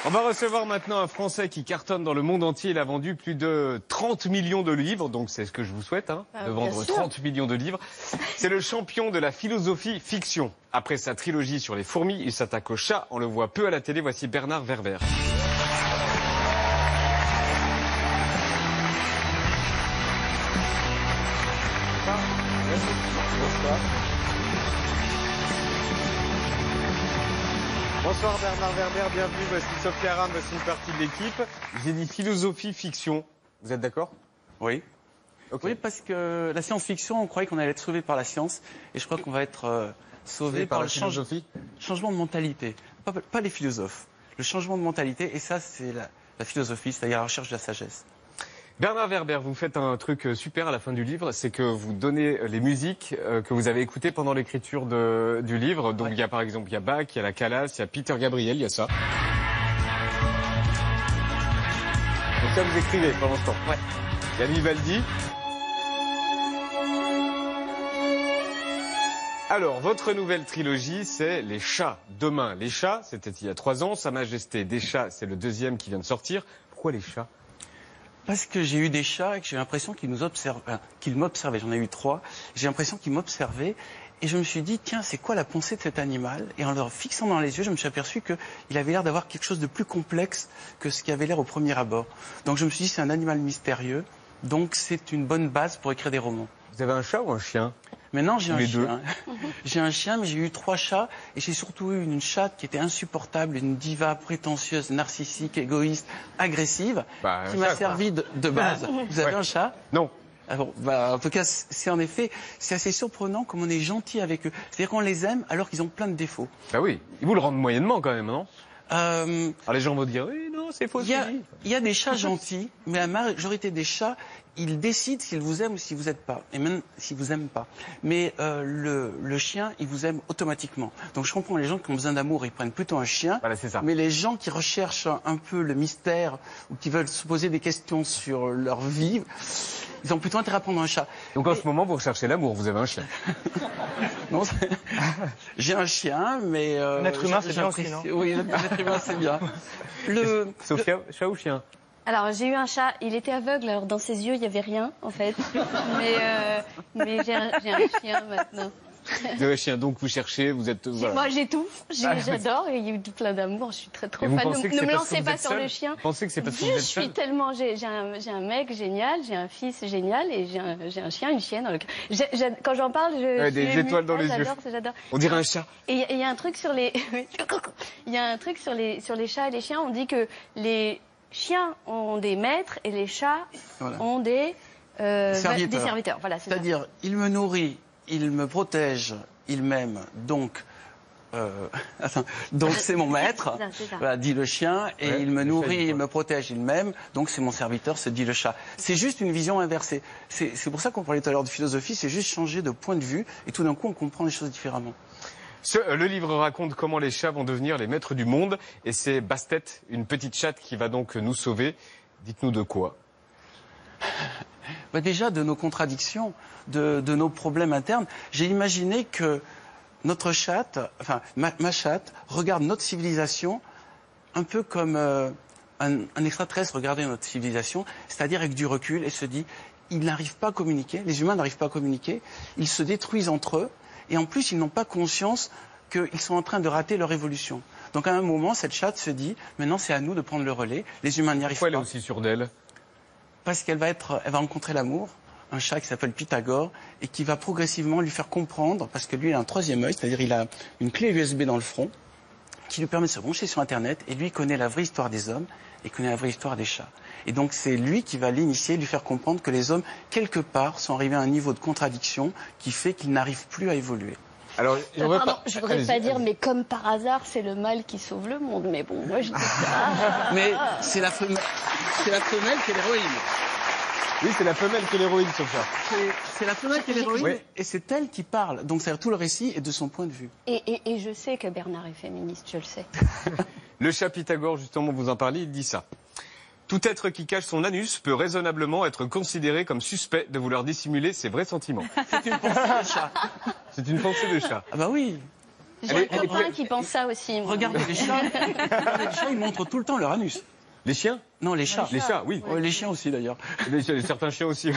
On va recevoir maintenant un Français qui cartonne dans le monde entier. Il a vendu plus de 30 millions de livres, donc c'est ce que je vous souhaite, de vendre 30 millions de livres. C'est le champion de la philosophie fiction. Après sa trilogie sur les fourmis, il s'attaque aux chats. On le voit peu à la télé. Voici Bernard Werber. Bonsoir Bernard Werber, bienvenue, voici Sophie Aram, voici une partie de l'équipe. J'ai dit philosophie fiction, vous êtes d'accord? Oui. Okay. Oui, parce que la science-fiction, on croyait qu'on allait être sauvé par la science, et je crois qu'on va être sauvé par le changement de mentalité. Pas les philosophes, le changement de mentalité, et ça c'est la philosophie, c'est-à-dire la recherche de la sagesse. Bernard Werber, vous faites un truc super à la fin du livre, c'est que vous donnez les musiques que vous avez écoutées pendant l'écriture du livre. Donc il y a par exemple, il y a Bach, il y a la Callas, il y a Peter Gabriel, il y a ça. Donc ça vous écrivez pendant ce temps. Ouais. Il y a Vivaldi. Alors, votre nouvelle trilogie, c'est Les Chats. Demain, Les Chats, c'était il y a 3 ans. Sa Majesté des Chats, c'est le 2e qui vient de sortir. Pourquoi les chats? Parce que j'ai eu des chats et que j'ai l'impression qu'ils m'observaient. J'en ai eu 3. J'ai l'impression qu'ils m'observaient. Et je me suis dit, tiens, c'est quoi la pensée de cet animal? Et en le fixant dans les yeux, je me suis aperçu qu'il avait l'air d'avoir quelque chose de plus complexe que ce qui avait l'air au premier abord. Donc je me suis dit, c'est un animal mystérieux. Donc c'est une bonne base pour écrire des romans. Vous avez un chat ou un chien? Maintenant, j'ai un chien. J'ai un chien, mais j'ai eu 3 chats. Et j'ai surtout eu une chatte qui était insupportable, une diva prétentieuse, narcissique, égoïste, agressive, qui m'a servi de base. Vous avez un chat? Non. Alors, en tout cas, c'est assez surprenant comme on est gentil avec eux. C'est-à-dire qu'on les aime alors qu'ils ont plein de défauts. Bah oui. Ils vous le rendent moyennement quand même, non? Alors les gens vont dire, oui, non, c'est faux. Il y a des chats gentils, mais la majorité des chats, ils décident s'ils vous aiment ou s'ils vous aiment pas. Et même s'ils vous aiment pas. Mais le chien, il vous aime automatiquement. Donc je comprends les gens qui ont besoin d'amour, ils prennent plutôt un chien. Voilà, c'est ça. Mais les gens qui recherchent un peu le mystère ou qui veulent se poser des questions sur leur vie, ils ont plutôt intérêt à prendre un chat. Donc en ce moment, vous recherchez l'amour, vous avez un chien. Non, j'ai un chien, mais... un être humain, c'est bien aussi, non? Oui, un être humain, c'est bien. Sophia, chat ou chien? Alors, j'ai eu un chat, il était aveugle, alors dans ses yeux, il n'y avait rien, en fait. Mais j'ai un chien maintenant. Vous avez un chien, donc vous cherchez, vous êtes... Voilà. Moi, j'étouffe, j'adore, et il y a eu plein d'amour, je suis trop fan. Ne me lancez pas sur le chien. Vous pensez que c'est parce que vous êtes seul? Je suis tellement... J'ai un mec génial, j'ai un fils génial, et j'ai un chien, une chienne. Quand j'en parle, des étoiles dans les yeux. J'adore. On dirait un chat. Et il y a un truc sur les... Il y a un truc sur les chats et les chiens, on dit que les chiens ont des maîtres et les chats ont des serviteurs. Voilà, c'est-à-dire, il me nourrit, il me protège, il m'aime, donc c'est mon maître, voilà, dit le chien, et il me nourrit, il me protège, il m'aime, donc c'est mon serviteur, se dit le chat. C'est juste une vision inversée. C'est pour ça qu'on parlait tout à l'heure de philosophie, c'est juste changer de point de vue, et tout d'un coup on comprend les choses différemment. Le livre raconte comment les chats vont devenir les maîtres du monde, et c'est Bastet, une petite chatte qui va donc nous sauver. Dites-nous de quoi? Déjà de nos contradictions, de nos problèmes internes. J'ai imaginé que notre chatte, enfin ma chatte, regarde notre civilisation un peu comme un extraterrestre regardait notre civilisation, c'est-à-dire avec du recul, et se dit, ils n'arrivent pas à communiquer, les humains n'arrivent pas à communiquer, ils se détruisent entre eux, et en plus ils n'ont pas conscience qu'ils sont en train de rater leur évolution. Donc à un moment, cette chatte se dit, maintenant c'est à nous de prendre le relais, les humains n'y arrivent pas. Pourquoi elle est aussi sûre d'elle? Parce qu'elle va rencontrer l'amour, un chat qui s'appelle Pythagore, et qui va progressivement lui faire comprendre, parce que lui il a un 3e œil, c'est-à-dire il a une clé USB dans le front, qui lui permet de se brancher sur Internet, et lui connaît la vraie histoire des hommes, et connaît la vraie histoire des chats. Et donc c'est lui qui va l'initier, lui faire comprendre que les hommes, quelque part, sont arrivés à un niveau de contradiction qui fait qu'ils n'arrivent plus à évoluer. Alors, je voudrais pas dire, mais comme par hasard, c'est le mâle qui sauve le monde. Mais bon, moi je dis ça. Mais c'est la femelle qui est l'héroïne. Oui, c'est la femelle qui est l'héroïne, Sophia. C'est la femelle qui est l'héroïne, et c'est elle qui parle. Donc c'est tout le récit est de son point de vue. Et je sais que Bernard est féministe, je le sais. Le chat Pythagore, justement, vous en parlez, il dit ça. Tout être qui cache son anus peut raisonnablement être considéré comme suspect de vouloir dissimuler ses vrais sentiments. C'est une pensée de chat. C'est une pensée de chat. Ah bah oui. J'ai un copain qui pense ça aussi. Moi. Regardez les chats, ils montrent tout le temps leur anus. Les chiens? Non, les chats. Les chats, oui. Ouais, les chiens aussi, d'ailleurs. Certains chiens aussi.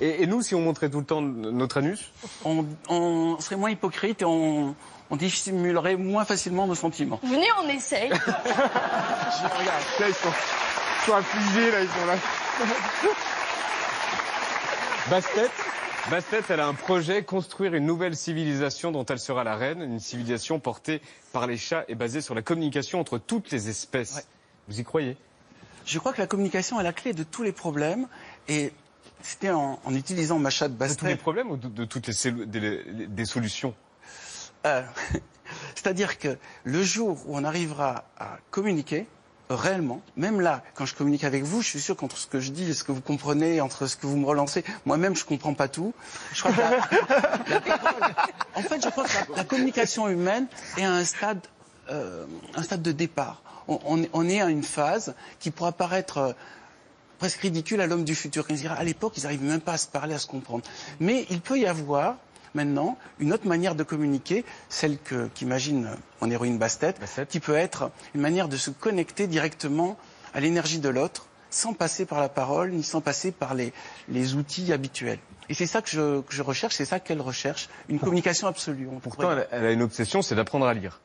Et nous, si on montrait tout le temps notre anus? On serait moins hypocrite et on dissimulerait moins facilement nos sentiments. Venez, on essaye. Regarde, là, ils sont affligés, là, ils sont là. Bastet, elle a un projet, construire une nouvelle civilisation dont elle sera la reine, une civilisation portée par les chats et basée sur la communication entre toutes les espèces. Ouais. Vous y croyez? Je crois que la communication est la clé de tous les problèmes et c'était en utilisant ma chatte Bastet. De tous les problèmes ou de toutes des solutions? C'est-à-dire que le jour où on arrivera à communiquer réellement, même là, quand je communique avec vous, je suis sûr qu'entre ce que je dis et ce que vous comprenez, entre ce que vous me relancez, moi-même je comprends pas tout. Je crois que en fait, je crois que la communication humaine est à un stade de départ. On est à une phase qui pourra paraître presque ridicule à l'homme du futur. Quand il dira, à l'époque, ils n'arrivaient même pas à se parler, à se comprendre. Mais il peut y avoir maintenant une autre manière de communiquer, celle qu'imagine mon héroïne Bastet, qui peut être une manière de se connecter directement à l'énergie de l'autre, sans passer par la parole, ni sans passer par les outils habituels. Et c'est ça que je recherche, c'est ça qu'elle recherche, une communication absolue. Pourtant, elle a une obsession, c'est d'apprendre à lire.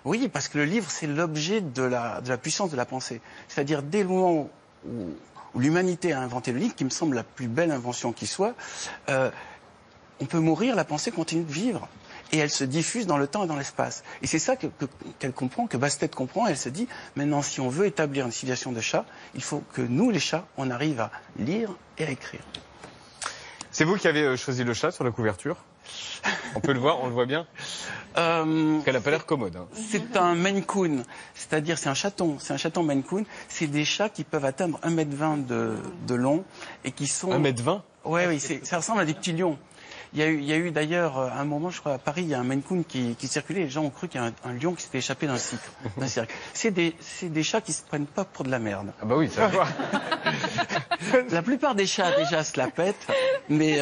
Oui, parce que le livre, c'est l'objet de la puissance de la pensée. C'est-à-dire, dès le moment où l'humanité a inventé le livre, qui me semble la plus belle invention qui soit, on peut mourir, la pensée continue de vivre. Et elle se diffuse dans le temps et dans l'espace. Et c'est ça qu'elle comprend, que Bastet comprend. Elle se dit, maintenant, si on veut établir une civilisation de chats, il faut que nous, les chats, on arrive à lire et à écrire. C'est vous qui avez choisi le chat sur la couverture? On peut le voir, on le voit bien. Qu'elle n'a pas l'air commode. Hein. C'est un Maine Coon, c'est-à-dire c'est un chaton Maine Coon. C'est des chats qui peuvent atteindre 1,20 m de long et qui sont... 1,20 m? Oui, ça ressemble à des petits lions. Il y a eu d'ailleurs, à un moment, je crois, à Paris, il y a un Maine Coon qui circulait. Les gens ont cru qu'il y a un lion qui s'était échappé d'un cirque. C'est des chats qui se prennent pas pour de la merde. Ah bah oui, ça va. La plupart des chats, déjà, se la pètent. Mais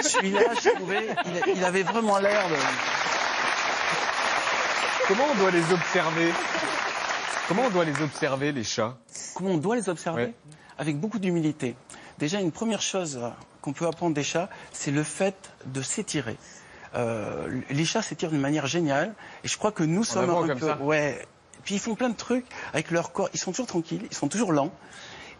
celui-là, je trouvais, il avait vraiment l'air de... Comment on doit les observer? Comment on doit les observer, les chats? Comment on doit les observer? Ouais. Avec beaucoup d'humilité. Déjà, une première chose qu'on peut apprendre des chats, c'est le fait de s'étirer. Les chats s'étirent d'une manière géniale, et je crois que nous sommes un peu... Ouais. Puis ils font plein de trucs avec leur corps. Ils sont toujours tranquilles, ils sont toujours lents.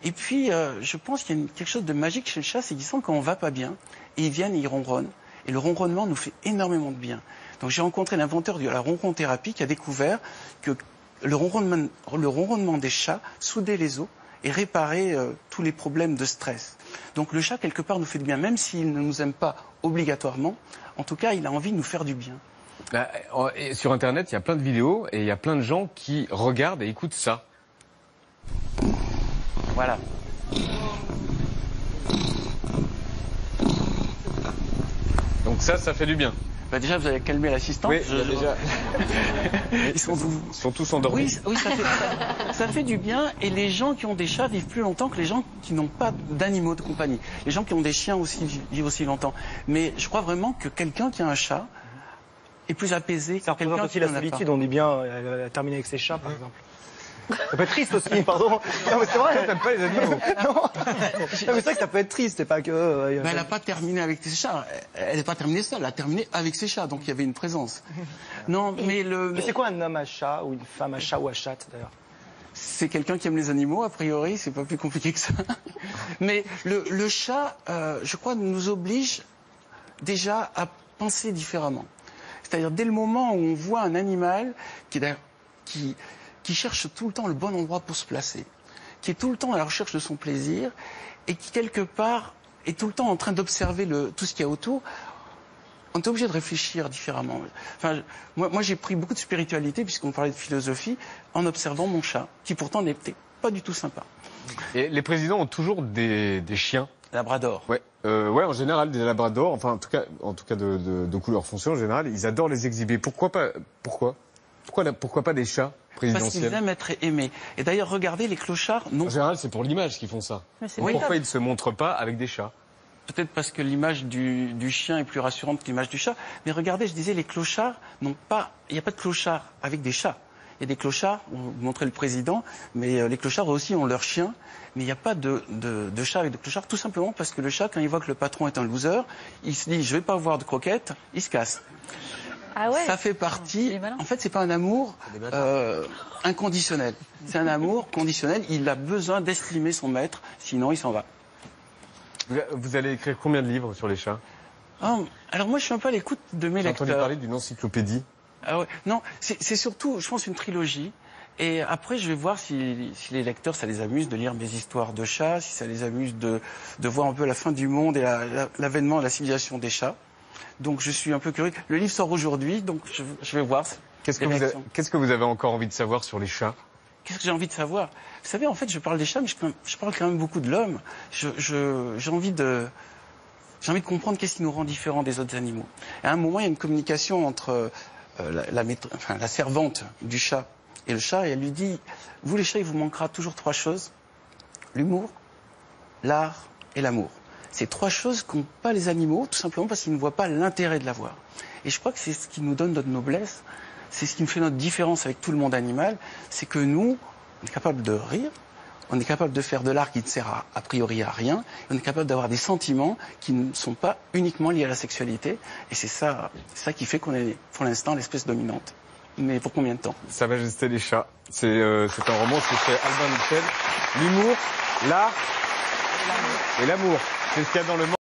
Et puis, je pense qu'il y a quelque chose de magique chez le chat, c'est qu'ils sentent quand on va pas bien, et ils viennent et ils ronronnent. Et le ronronnement nous fait énormément de bien. Donc j'ai rencontré l'inventeur de la ronron-thérapie qui a découvert que le ronronnement des chats soudait les os et réparait tous les problèmes de stress. Donc le chat, quelque part, nous fait du bien, même s'il ne nous aime pas obligatoirement. En tout cas, il a envie de nous faire du bien. Bah, sur Internet, il y a plein de vidéos et il y a plein de gens qui regardent et écoutent ça. Voilà. Donc ça fait du bien. Bah déjà, vous avez calmé l'assistante. Oui, déjà. Ils sont tous endormis. Oui, ça fait du bien. Et les gens qui ont des chats vivent plus longtemps que les gens qui n'ont pas d'animaux de compagnie. Les gens qui ont des chiens aussi vivent aussi longtemps. Mais je crois vraiment que quelqu'un qui a un chat est plus apaisé. Ça représente aussi la solitude. On dit bien à terminer avec ses chats, par exemple. Ça peut être triste aussi, pardon. Non, mais c'est vrai. T'aimes pas les animaux. Non, mais c'est vrai que ça peut être triste, c'est pas que... Mais elle n'a pas terminé avec ses chats. Elle n'a pas terminé seule, elle a terminé avec ses chats, donc il y avait une présence. Non, mais Mais c'est quoi un homme à chat, ou une femme à chat ou à chatte, d'ailleurs? C'est quelqu'un qui aime les animaux, a priori, c'est pas plus compliqué que ça. Mais le chat, je crois, nous oblige déjà à penser différemment. C'est-à-dire, dès le moment où on voit un animal qui cherche tout le temps le bon endroit pour se placer, qui est tout le temps à la recherche de son plaisir et qui, quelque part, est tout le temps en train d'observer tout ce qu'il y a autour, on est obligé de réfléchir différemment. Enfin, moi j'ai pris beaucoup de spiritualité, puisqu'on parlait de philosophie, en observant mon chat, qui pourtant n'était pas du tout sympa. Et les présidents ont toujours des chiens? Labrador. Ouais, en général, des labradors, enfin, en tout cas de couleur foncée, en général, ils adorent les exhiber. Pourquoi pas des chats présidentiels? Parce qu'ils aiment être aimés. Et d'ailleurs, regardez, les clochards... En général, c'est pour l'image qu'ils font ça. Pourquoi ils ne se montrent pas avec des chats? peut-être parce que l'image du chien est plus rassurante que l'image du chat. Mais regardez, je disais, les clochards n'ont pas... Il n'y a pas de clochards avec des chats. Il y a des clochards, on montrait le président, mais les clochards aussi ont leur chien. Mais il n'y a pas de chat avec de clochards, tout simplement parce que le chat, quand il voit que le patron est un loser, il se dit, je vais pas avoir de croquettes, il se casse. Ah ouais. Ça fait partie... En fait, c'est pas un amour inconditionnel. C'est un amour conditionnel. Il a besoin d'estimer son maître, sinon il s'en va. Vous allez écrire combien de livres sur les chats? Alors moi, je suis un peu à l'écoute de mes lecteurs. J'ai entendu parler d'une encyclopédie. Ah ouais. Non, c'est surtout, je pense, une trilogie. Et après, je vais voir si les lecteurs, ça les amuse de lire mes histoires de chats, si ça les amuse de voir un peu la fin du monde et l'avènement de la civilisation des chats. Donc je suis un peu curieux. Le livre sort aujourd'hui, donc je vais voir. Qu'est-ce que vous avez encore envie de savoir sur les chats? Qu'est-ce que j'ai envie de savoir? Vous savez, en fait, je parle des chats, mais je parle quand même beaucoup de l'homme. J'ai envie de comprendre qu'est-ce qui nous rend différents des autres animaux. Et à un moment, il y a une communication entre la servante du chat et le chat, et elle lui dit, vous les chats, il vous manquera toujours 3 choses: l'humour, l'art et l'amour. C'est 3 choses qu'ont pas les animaux, tout simplement parce qu'ils ne voient pas l'intérêt de l'avoir. Et je crois que c'est ce qui nous donne notre noblesse, c'est ce qui nous fait notre différence avec tout le monde animal, c'est que nous, on est capable de rire, on est capable de faire de l'art qui ne sert a priori à rien, et on est capable d'avoir des sentiments qui ne sont pas uniquement liés à la sexualité, et c'est ça qui fait qu'on est pour l'instant l'espèce dominante. Mais pour combien de temps? Sa Majesté les chats. C'est un roman, c'est Albin Michel. L'humour, l'art et l'amour. C'est ce qu'il y a dans le monde.